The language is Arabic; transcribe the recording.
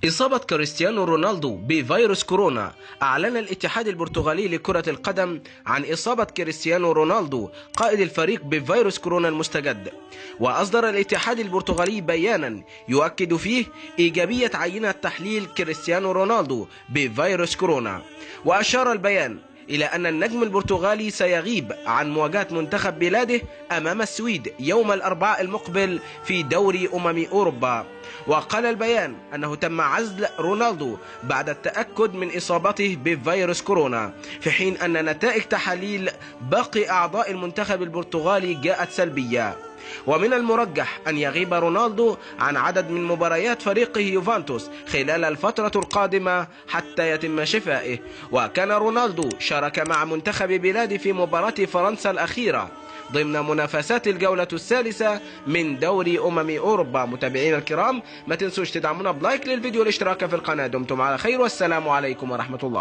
إصابة كريستيانو رونالدو بفيروس كورونا. أعلن الاتحاد البرتغالي لكرة القدم عن إصابة كريستيانو رونالدو قائد الفريق بفيروس كورونا المستجد. وأصدر الاتحاد البرتغالي بيانا يؤكد فيه إيجابية عينة تحليل كريستيانو رونالدو بفيروس كورونا. وأشار البيان إلى أن النجم البرتغالي سيغيب عن مواجهة منتخب بلاده أمام السويد يوم الأربعاء المقبل في دوري أوروبا. وقال البيان أنه تم عزل رونالدو بعد التأكد من إصابته بفيروس كورونا، في حين أن نتائج تحاليل باقي أعضاء المنتخب البرتغالي جاءت سلبية. ومن المرجح أن يغيب رونالدو عن عدد من مباريات فريقه يوفنتوس خلال الفترة القادمة حتى يتم شفائه. وكان رونالدو شارك مع منتخب بلاده في مباراة فرنسا الأخيرة ضمن منافسات الجولة الثالثة من دوري أوروبا. متابعينا الكرام، ما تنسوش تدعمونا بلايك للفيديو والاشتراك في القناة. دمتم على خير والسلام عليكم ورحمة الله.